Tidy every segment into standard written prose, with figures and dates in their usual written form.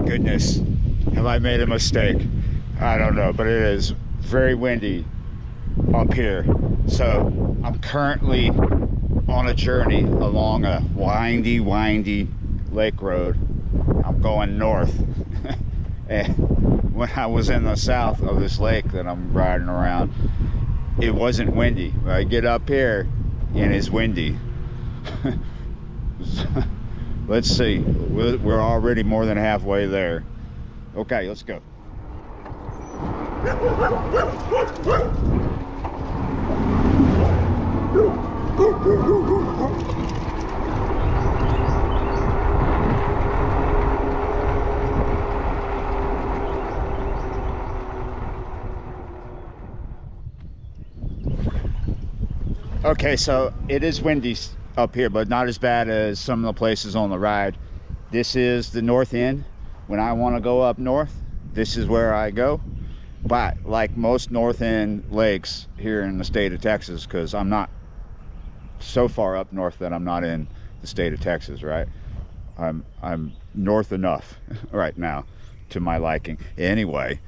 goodness, have I made a mistake? I don't know, but it is very windy up here. So I'm currently on a journey along a windy lake road. I'm going north. And when I was in the south of this lake that I'm riding around, it wasn't windy. When I get up here and it's windy. Let's see, we're already more than halfway there. Okay, let's go. Okay, so it is windy up here, but not as bad as some of the places on the ride. This is the north end. When I want to go up north, this is where I go. But like most north end lakes here in the state of Texas, because I'm not so far up north that I'm not in the state of Texas, right? I'm north enough right now to my liking. Anyway,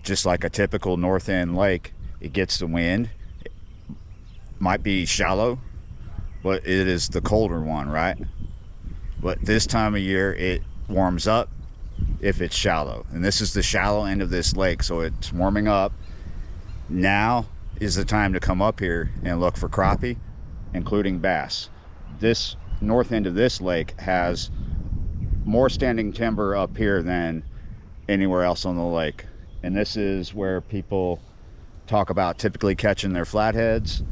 just like a typical north end lake, it gets the wind. It might be shallow, but it is the colder one, right? But this time of year it warms up if it's shallow, and this is the shallow end of this lake, so it's warming up. Now is the time to come up here and look for crappie, including bass. This north end of this lake has more standing timber up here than anywhere else on the lake, and this is where people talk about typically catching their flatheads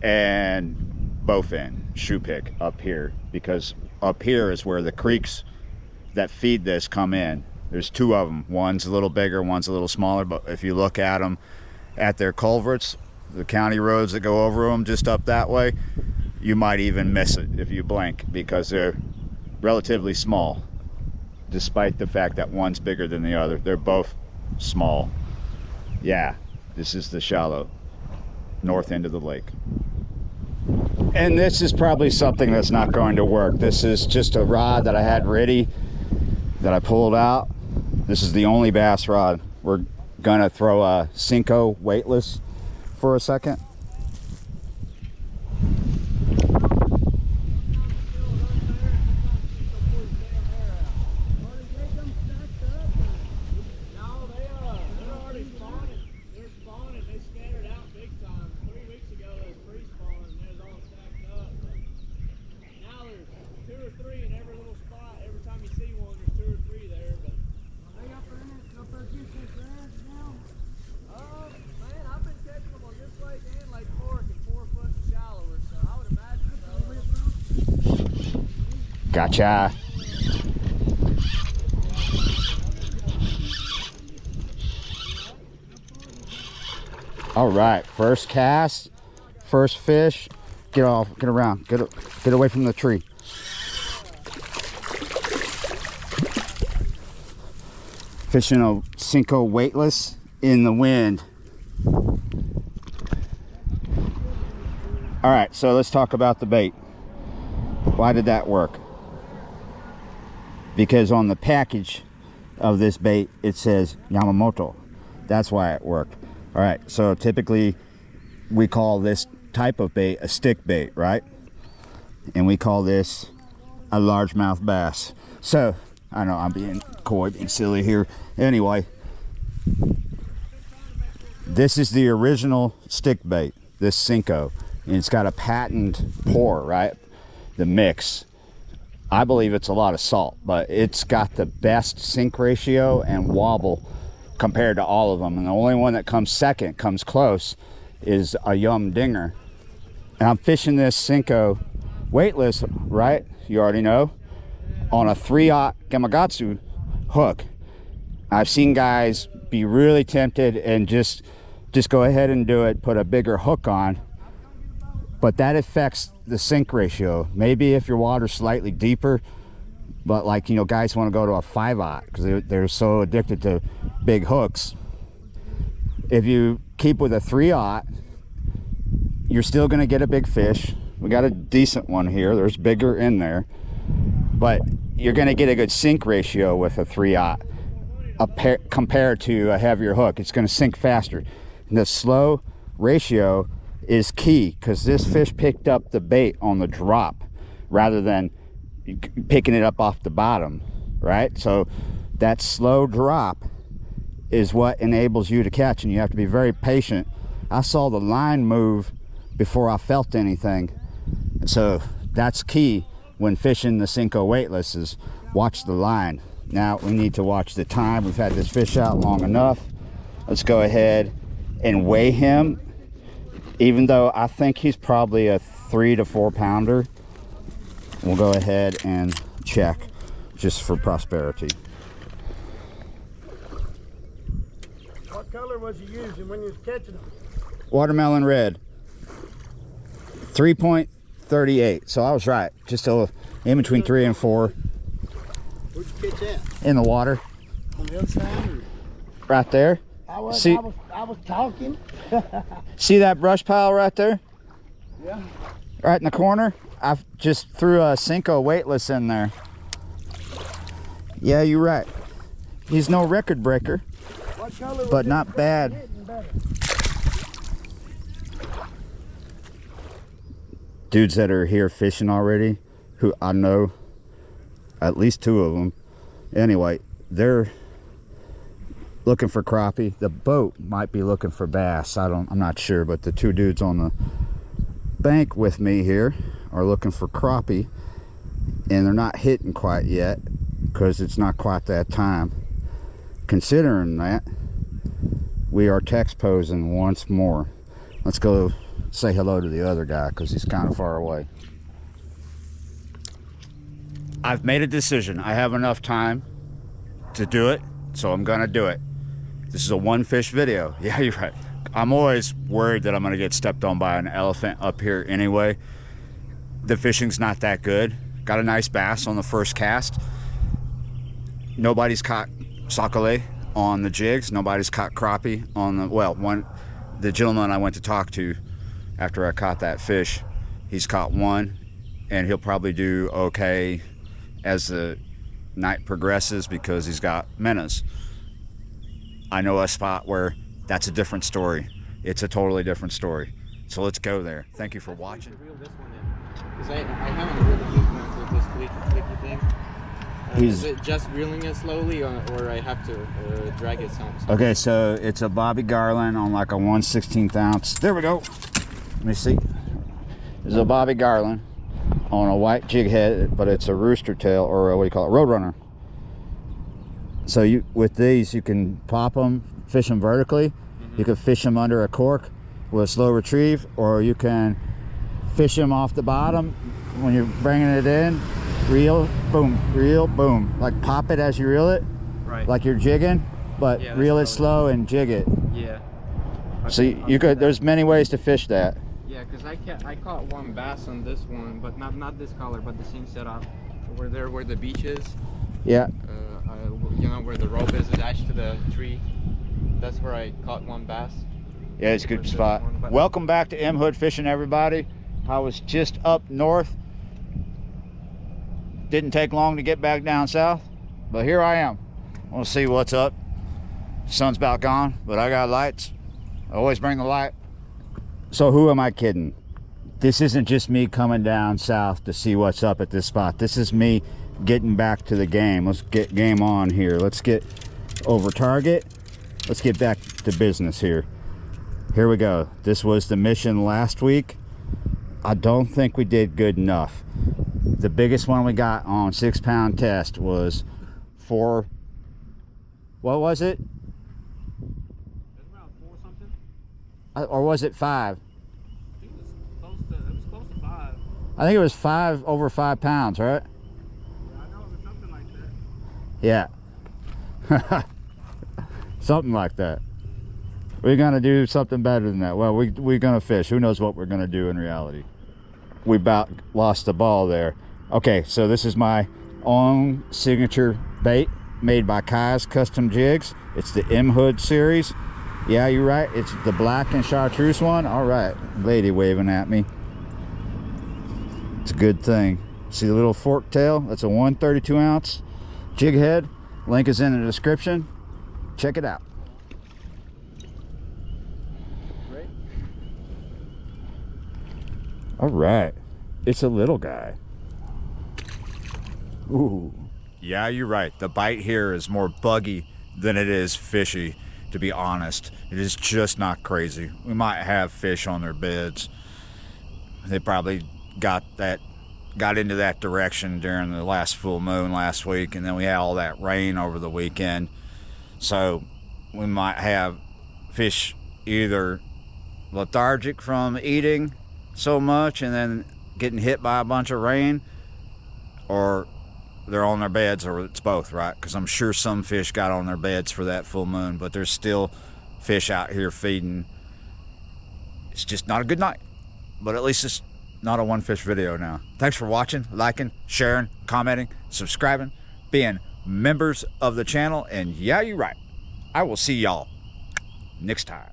and bowfin, shoe pick up here, because up here is where the creeks that feed this come in. There's two of them. One's a little bigger, one's a little smaller, but if you look at them at their culverts, the county roads that go over them just up that way, you might even miss it if you blink, because they're relatively small, despite the fact that one's bigger than the other. They're both small. Yeah, this is the shallow north end of the lake. And this is probably something that's not going to work. This is just a rod that I had ready that I pulled out. This is the only bass rod. We're gonna throw a Senko weightless for a second. Gotcha. All right, first cast, first fish. Get off, get around, get away from the tree. Fishing a Senko weightless in the wind. All right, so let's talk about the bait. Why did that work? Because on the package of this bait it says Yamamoto. That's why it worked. All right, so typically we call this type of bait a stick bait, right? And we call this a largemouth bass. So I know I'm being coy, being silly here. Anyway, this is the original stick bait, this Senko, and it's got a patent pour, right? The mix, I believe it's a lot of salt, but it's got the best sink ratio and wobble compared to all of them. And the only one that comes second, comes close, is a Yum Dinger. And I'm fishing this Senko weightless, right? You already know, on a 3/0 Gamakatsu hook. I've seen guys be really tempted and just go ahead and do it, put a bigger hook on, but that affects the sink ratio. Maybe if your water's slightly deeper, but like, you know, guys want to go to a 5/0 because they're so addicted to big hooks. If you keep with a 3/0, you're still going to get a big fish. We got a decent one here. There's bigger in there, but you're going to get a good sink ratio with a 3/0 compared to a heavier hook. It's going to sink faster. And the slow ratio is key, because this fish picked up the bait on the drop rather than picking it up off the bottom, right? So that slow drop is what enables you to catch, and you have to be very patient. I saw the line move before I felt anything, so that's key when fishing the Senko weightless, is watch the line. Now we need to watch the time. We've had this fish out long enough. Let's go ahead and weigh him, even though I think he's probably a 3 to 4 pounder. We'll go ahead and check just for prosperity. What color was you using when you was catching them? Watermelon red. 3.38. So I was right. Just in between 3 and 4. Where'd you catch that? In the water. On the other side? Or? Right there. I was talking. See that brush pile right there? Yeah. Right in the corner? I just threw a Senko weightless in there. Yeah, you're right. He's no record breaker, but not bad. Dudes that are here fishing already, who I know, at least 2 of them. Anyway, they're looking for crappie. The boat might be looking for bass. I'm not sure, but the 2 dudes on the bank with me here are looking for crappie, and they're not hitting quite yet because it's not quite that time. Considering that, we are text posing once more. Let's go say hello to the other guy because he's kind of far away. I've made a decision. I have enough time to do it, so I'm gonna do it. This is a 1 fish video. Yeah, you're right. I'm always worried that I'm gonna get stepped on by an elephant up here anyway. The fishing's not that good. Got a nice bass on the first cast. Nobody's caught sockeye on the jigs. Nobody's caught crappie on the gentleman I went to talk to after I caught that fish, he's caught 1, and he'll probably do okay as the night progresses because he's got minnows. I know a spot where that's a different story. It's a totally different story. So let's go there. Thank you for watching. Reel this one in, because I haven't really used one with this clicky thing. Is it just reeling it slowly, or I have to drag it some? Okay, so it's a Bobby Garland on like a 1/16 ounce. There we go. Let me see. It's a Bobby Garland on a white jig head, but it's a rooster tail, or what do you call it, Roadrunner. So with these, you can pop them, fish them vertically. You can fish them under a cork with a slow retrieve, or you can fish them off the bottom when you're bringing it in. Reel, boom. Like pop it as you reel it, right? Like you're jigging, but yeah, reel it slow and jig it. Yeah. So you could. There's many ways to fish that. Yeah, because I caught 1 bass on this one, but not this color, but the same setup. Where the beach is. Yeah. You know where the rope is attached to the tree. That's where I caught 1 bass. Yeah, it's a good spot. Welcome back to M Hood Fishing, everybody. I was just up north. Didn't take long to get back down south, but here I am. I want to see what's up. Sun's about gone, but I got lights. I always bring the light. So who am I kidding? This isn't just me coming down south to see what's up at this spot. This is me getting back to the game. Let's get game on here. Let's get over target. Let's get back to business here. Here we go. This was the mission last week. I don't think we did good enough. The biggest one we got on 6-pound test was 4. What was it? It was about 4 something. Or was it 5? I think it was close to 5. I think it was 5 over 5 pounds, right? Yeah, I know it was something like that. Yeah. Something like that. We're gonna do something better than that. Well, we're gonna fish. Who knows what we're gonna do in reality. We about lost the ball there. Okay, so this is my own signature bait made by Kai's Custom Jigs. It's the M Hood series. Yeah, you're right. It's the black and chartreuse one. All right, lady waving at me. It's a good thing. See the little fork tail? That's a 132 ounce jig head. Link is in the description. Check it out. Right? All right. It's a little guy. Ooh. Yeah, you're right. The bite here is more buggy than it is fishy, to be honest. It is just not crazy. We might have fish on their beds. They probably got into that direction during the last full moon last week, and then we had all that rain over the weekend. So we might have fish either lethargic from eating so much and then getting hit by a bunch of rain, or they're on their beds, or it's both, right? Because I'm sure some fish got on their beds for that full moon, but there's still fish out here feeding. It's just not a good night, but at least it's not a one fish video now. Thanks for watching, liking, sharing, commenting, subscribing, being members of the channel, and yeah, you're right. I will see y'all next time.